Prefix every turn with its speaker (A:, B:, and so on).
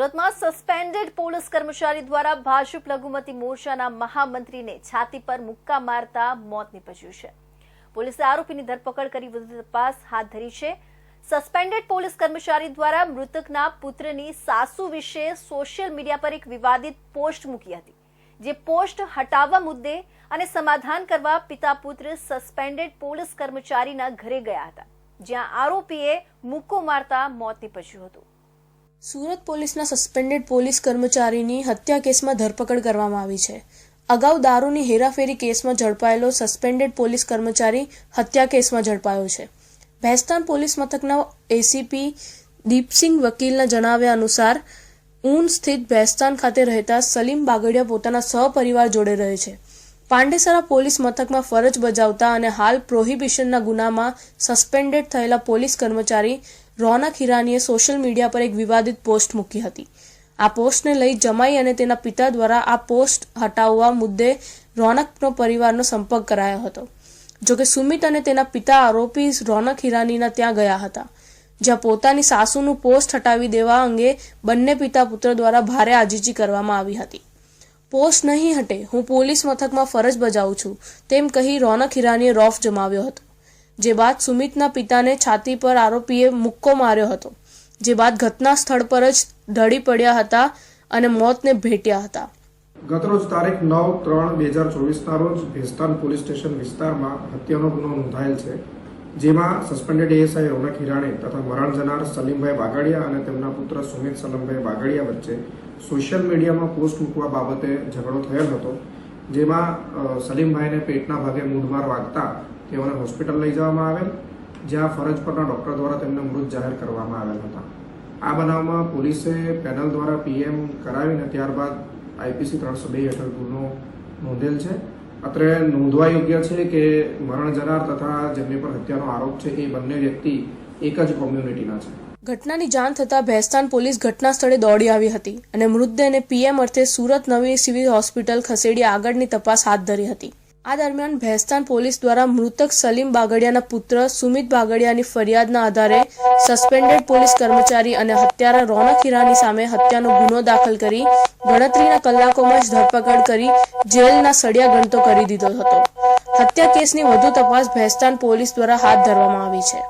A: સુરતમાં suspended police કર્મચારી દ્વારા ભાજપ લઘુમતી મોરચાના મહામંત્રીને છાતી પર મુક્કા મારતા મોત નીપજ્યું છે। પોલીસે આરોપીની ધરપકડ કરી વધુ તપાસ હાથ ધરી છે। સસ્પેન્ડેડ પોલીસ કર્મચારી દ્વારા મૃતકના પુત્રની સાસુ વિશે સોશિયલ મીડિયા પર એક વિવાદિત પોસ્ટ મૂકી હતી, જે પોસ્ટ હટાવવા મુદ્દે અને સમાધાન કરવા પિતા પુત્ર સસ્પેન્ડેડ પોલીસ કર્મચારીના ઘરે ગયા હતા, જ્યાં આરોપીએ મુક્કો મારતા મોત નીપજ્યું હતું।
B: સુરત પોલીસના સસ્પેન્ડેડ પોલીસ કર્મચારીની હત્યા કેસમાં ધરપકડ કરવામાં આવી છે। અગાઉ દારૂની હેરાફેરી કેસમાં ઝડપાયેલો સસ્પેન્ડેડ પોલીસ કર્મચારી હત્યા કેસમાં ઝડપાયો છે। ભેસ્તાન પોલીસ મથકના એસીપી દીપસિંહ વકીલના જણાવ્યા અનુસાર ઊન સ્થિત ભેસ્તાન ખાતે રહેતા સલીમ બાગડિયા પોતાના સહપરિવાર જોડે રહે છે। પાંડેસરા પોલીસ મથકમાં ફરજ બજાવતા અને હાલ પ્રોહિબિશનના ગુનામાં સસ્પેન્ડેડ થયેલા પોલીસ કર્મચારી રોનક હિરાનીએ સોશિયલ મીડિયા પર એક વિવાદિત પોસ્ટ મૂકી હતી। આ પોસ્ટને લઈ જમાઈ અને તેના પિતા દ્વારા આ પોસ્ટ હટાવવા મુદ્દે રોનકનો પરિવારનો સંપર્ક કરાયો હતો। જોકે સુમિત અને તેના પિતા આરોપી રોનક હિરાનીના ત્યાં ગયા હતા, જ્યાં પોતાની સાસુનું પોસ્ટ હટાવી દેવા અંગે બંને પિતા પુત્ર દ્વારા ભારે આજીજી કરવામાં આવી હતી। પોસ્ટ નહીં હટે, હું પોલીસ મથકમાં ફરજ બજાવું છું, તેમ કહી રોનક હિરાનીએ રોફ જમાવ્યો હતો। જે બાદ સુમિતના પિતાને છાતી પર આરોપીએ મુક્કો માર્યો હતો, જે બાદ ઘટના સ્થળ પર જ ઢળી પડ્યા હતા અને મોતને ભેટ્યા હતા।
C: ગતરોજ તારીખ 9/3/2024 રોજ ભેસ્તાન પોલીસ સ્ટેશન વિસ્તારમાં હત્યાનો ગુનો નોંધાયેલ છે, જેમાં સસ્પેન્ડેડ એએસઆઈ રોનક હિરાણી તથા મરણ જનાર સલીમભાઈ બાગડિયા અને તેમના પુત્ર સુમિત સલમભાઈ બાગડિયા વચ્ચે સોશિયલ મીડિયામાં પોસ્ટ મૂકવા બાબતે ઝઘડો થયેલ હતો, જેમાં સલીમભાઈને પેટના ભાગે મૂઢમાર વાગતા તેઓને હોસ્પિટલ લઈ જવામાં આવેલ, જ્યાં ફરજ પરના ડોક્ટર દ્વારા તેમને મૃત જાહેર કરવામાં આવેલ હતા। આ બનાવમાં પોલીસે પેનલ દ્વારા પીએમ કરાવીને ત્યારબાદ આઈપીસી 302 હેઠળ ગુનો નોંધેલ છે। અત્રે નોંધવા યોગ્ય છે કે મરણ જનાર તથા જેમની પર હત્યાનો આરોપ છે એ બંને વ્યક્તિ એક જ કોમ્યુનિટીના છે।
B: ઘટનાની જાણ થતાં ભેસ્તાન પોલીસ ઘટના સ્થળે દોડી આવી હતી અને મૃતદેહને પીએમ અર્થે સુરત નવી સિવિલ હોસ્પિટલ ખસેડી આગળની તપાસ હાથ ધરી હતી। આ દરમિયાન ભેસ્તાન પોલીસ દ્વારા મૃતક સલીમ બાગડિયાના પુત્ર સુમિત બાગડિયાની ફરિયાદના આધારે સસ્પેન્ડેડ પોલીસ કર્મચારી અને હત્યારા રોનક હિરાની સામે હત્યાનો ગુનો દાખલ કરી ગણતરીના કલાકોમાં જ ધરપકડ કરી જેલના સળિયા ગણતો કરી દીધો હતો। હત્યા કેસની વધુ તપાસ ભેસ્તાન પોલીસ દ્વારા હાથ ધરવામાં આવી છે।